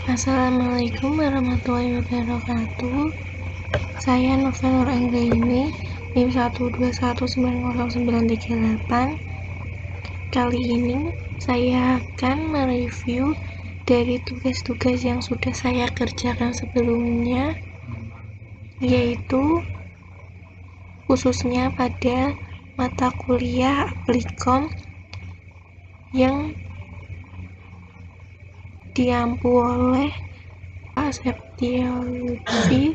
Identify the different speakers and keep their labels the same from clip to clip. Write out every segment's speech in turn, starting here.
Speaker 1: Assalamualaikum warahmatullahi wabarakatuh. Saya Novel Nur Anggraini, NIM 1219098. Kali ini saya akan mereview dari tugas-tugas yang sudah saya kerjakan sebelumnya, yaitu khususnya pada mata kuliah Applikom yang diampu oleh Pak Septia Lutfi.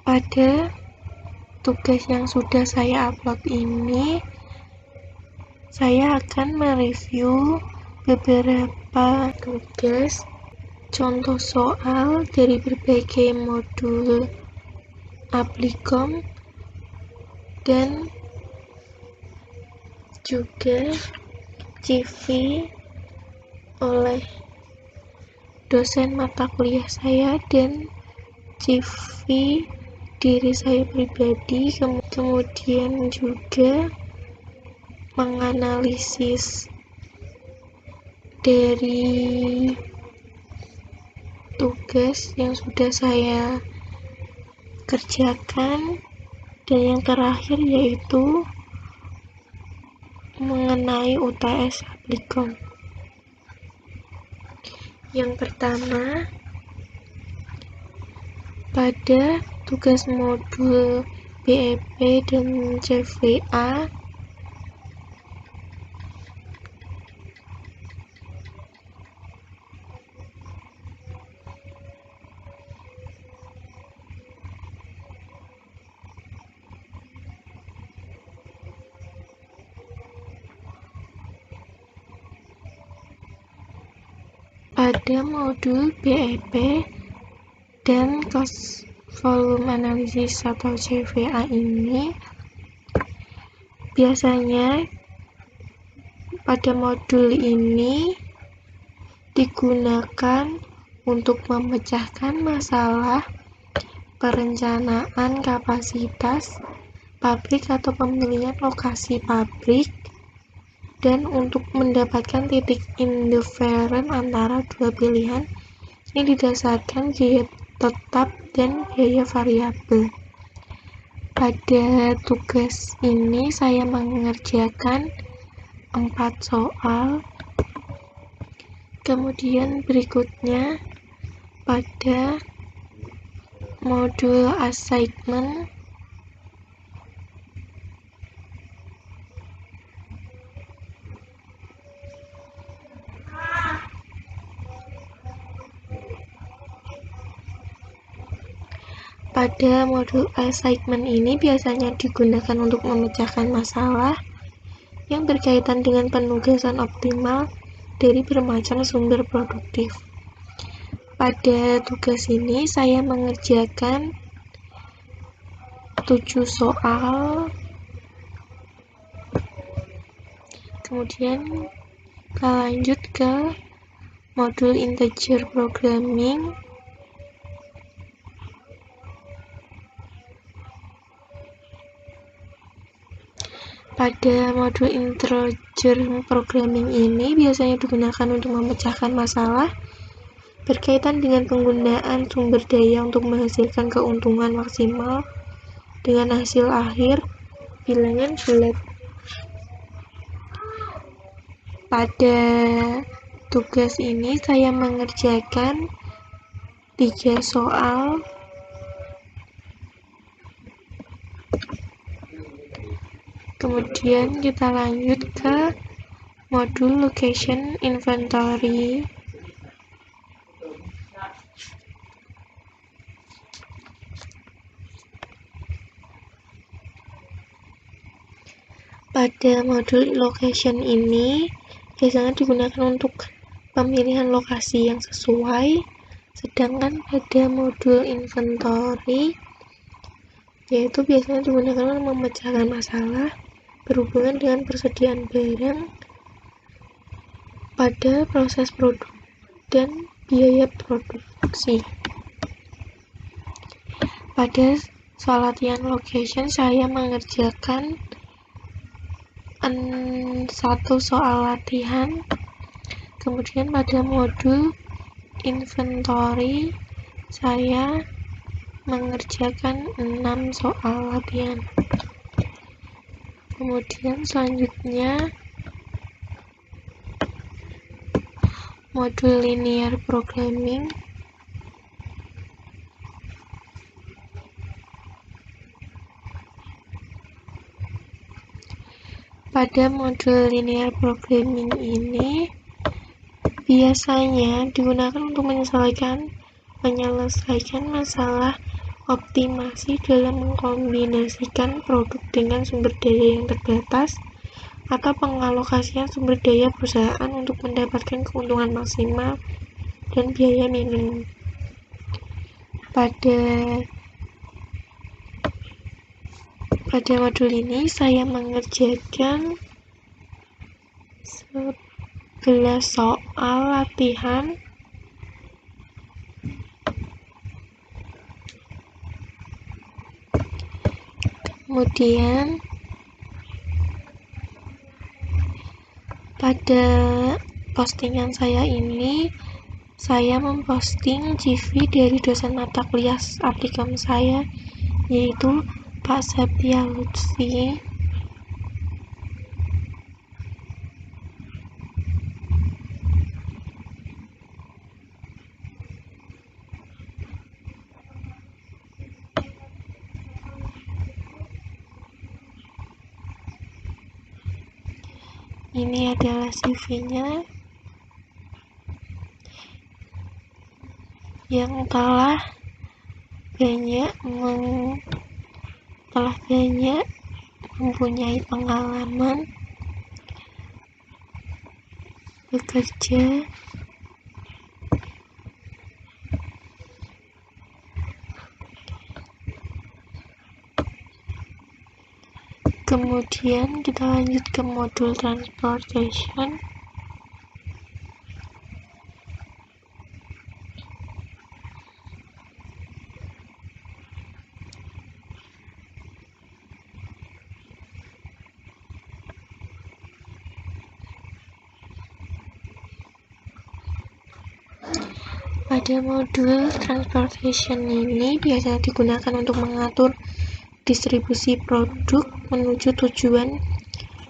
Speaker 1: Pada tugas yang sudah saya upload ini, saya akan mereview beberapa tugas contoh soal dari berbagai modul Applikom dan juga CV oleh dosen mata kuliah saya dan CV diri saya pribadi, kemudian juga menganalisis dari tugas yang sudah saya kerjakan, dan yang terakhir yaitu mengenai UTS Applikom. Yang pertama, pada tugas modul BEP dan CVA, pada modul BEP dan cost volume analysis atau CVA ini, biasanya pada modul ini digunakan untuk memecahkan masalah perencanaan kapasitas pabrik atau pemilihan lokasi pabrik, dan untuk mendapatkan titik indiferen antara dua pilihan yang didasarkan biaya tetap dan biaya variabel. Pada tugas ini saya mengerjakan 4 soal. Kemudian berikutnya pada modul assignment, ini biasanya digunakan untuk memecahkan masalah yang berkaitan dengan penugasan optimal dari bermacam sumber produktif. Pada tugas ini saya mengerjakan 7 soal. Kemudian kita lanjut ke modul integer programming. Pada modul integer programming ini biasanya digunakan untuk memecahkan masalah berkaitan dengan penggunaan sumber daya untuk menghasilkan keuntungan maksimal dengan hasil akhir bilangan bulat. Pada tugas ini saya mengerjakan 3 soal. Kemudian kita lanjut ke modul location inventory. Pada modul location ini biasanya digunakan untuk pemilihan lokasi yang sesuai, sedangkan pada modul inventory yaitu biasanya digunakan untuk memecahkan masalah berhubungan dengan persediaan barang pada proses produk dan biaya produksi. Pada soal latihan location saya mengerjakan 1 soal latihan. Kemudian pada modul inventory saya mengerjakan 6 soal latihan. Kemudian selanjutnya modul linear programming. Pada modul linear programming ini biasanya digunakan untuk menyelesaikan masalah optimasi dalam mengkombinasikan produk dengan sumber daya yang terbatas atau pengalokasian sumber daya perusahaan untuk mendapatkan keuntungan maksimal dan biaya minimum. Pada modul ini saya mengerjakan 11 soal latihan. Kemudian pada postingan saya ini saya memposting CV dari dosen mata kuliah aptikum saya, yaitu Pak Septia Lutfi. Ini adalah CV-nya yang telah banyak mempunyai pengalaman bekerja Kemudian kita lanjut ke modul transportation. Pada modul transportation ini biasanya digunakan untuk mengatur distribusi produk menuju tujuan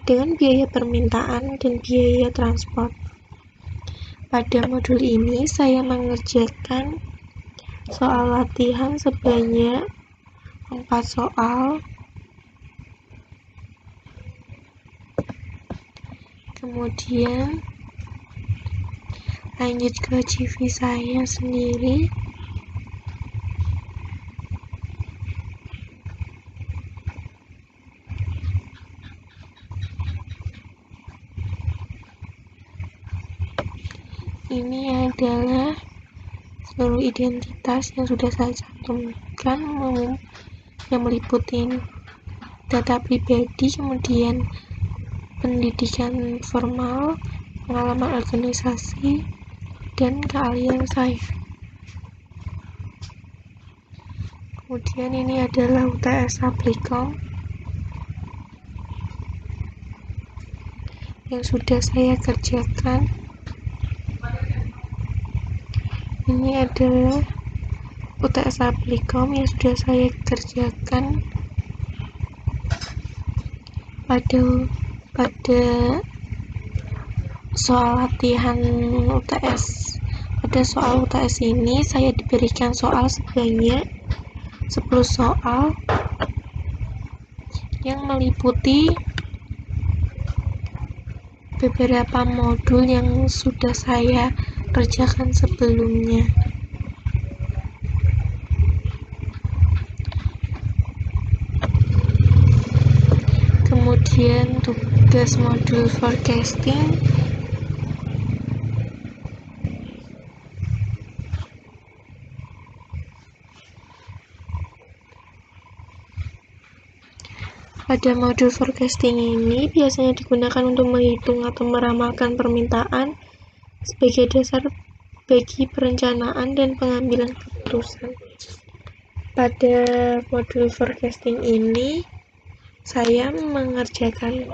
Speaker 1: dengan biaya permintaan dan biaya transport. Pada modul ini saya mengerjakan soal latihan sebanyak 4 soal. Kemudian lanjut ke CV saya sendiri. Ini adalah seluruh identitas yang sudah saya cantumkan, yang meliputi data pribadi, kemudian pendidikan formal, pengalaman organisasi, dan keahlian saya. Kemudian ini adalah UTS Applikom yang sudah saya kerjakan. Ini adalah UTS Applikom yang sudah saya kerjakan pada soal latihan UTS. Pada soal UTS ini saya diberikan soal sebanyak 10 soal yang meliputi beberapa modul yang sudah saya kerjakan sebelumnya. Kemudian tugas modul forecasting. Pada modul forecasting ini biasanya digunakan untuk menghitung atau meramalkan permintaan sebagai dasar bagi perencanaan dan pengambilan keputusan. Pada modul forecasting ini saya mengerjakan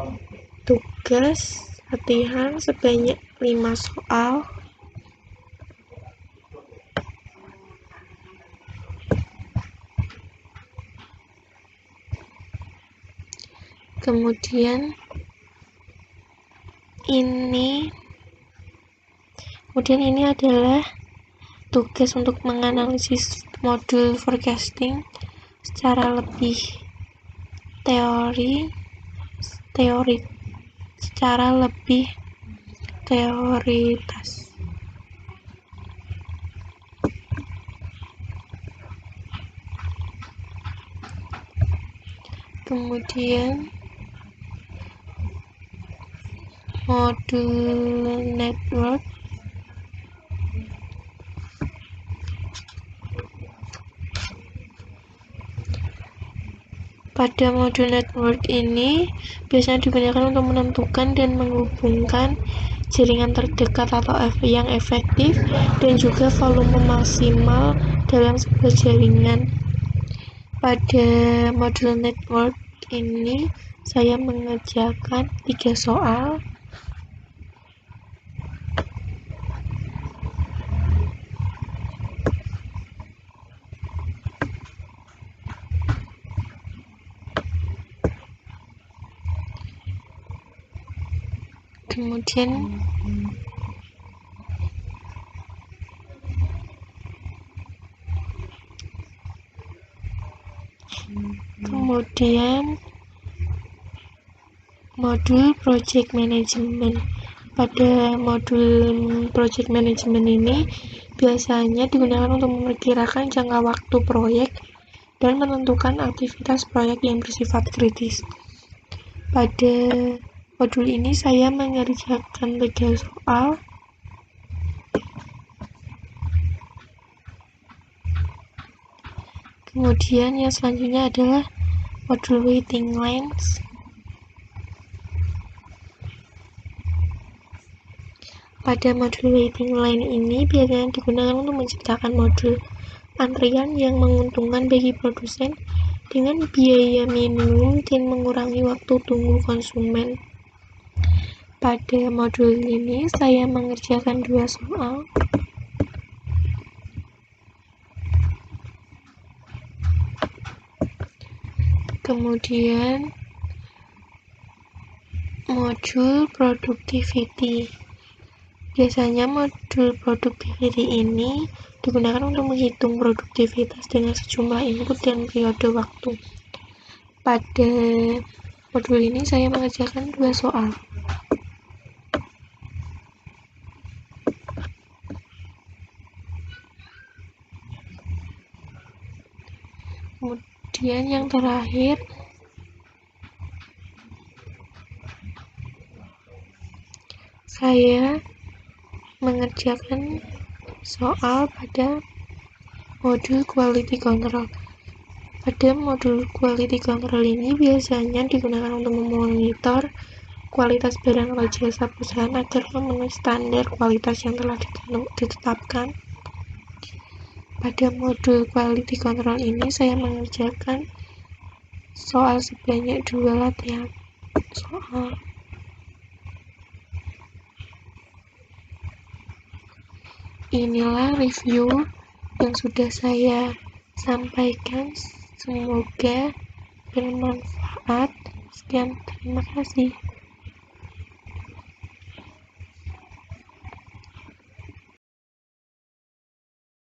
Speaker 1: tugas latihan sebanyak 5 soal. Kemudian ini adalah tugas untuk menganalisis modul forecasting secara lebih teoritas. Kemudian modul network. Pada modul network ini biasanya digunakan untuk menentukan dan menghubungkan jaringan terdekat atau yang efektif dan juga volume maksimal dalam sebuah jaringan. Pada modul network ini saya mengerjakan 3 soal. Kemudian modul project management. Pada modul project management ini biasanya digunakan untuk memperkirakan jangka waktu proyek dan menentukan aktivitas proyek yang bersifat kritis. Pada modul ini saya mengerjakan 3 soal. Kemudian yang selanjutnya adalah modul waiting lines. Pada modul waiting line ini biasanya digunakan untuk menciptakan modul antrian yang menguntungkan bagi produsen dengan biaya minimum dan mengurangi waktu tunggu konsumen. Pada modul ini saya mengerjakan 2 soal. Kemudian modul productivity. Biasanya modul productivity ini digunakan untuk menghitung produktivitas dengan sejumlah input dan periode waktu. Pada modul ini saya mengerjakan 2 soal. Kemudian yang terakhir saya mengerjakan soal pada modul quality control. Pada modul quality control ini biasanya digunakan untuk memonitor kualitas barang atau jasa perusahaan agar memenuhi standar kualitas yang telah ditetapkan. Pada modul quality control ini saya mengerjakan soal sebanyak 2 latihan soal. Inilah review yang sudah saya sampaikan. Semoga bermanfaat. Sekian, terima kasih.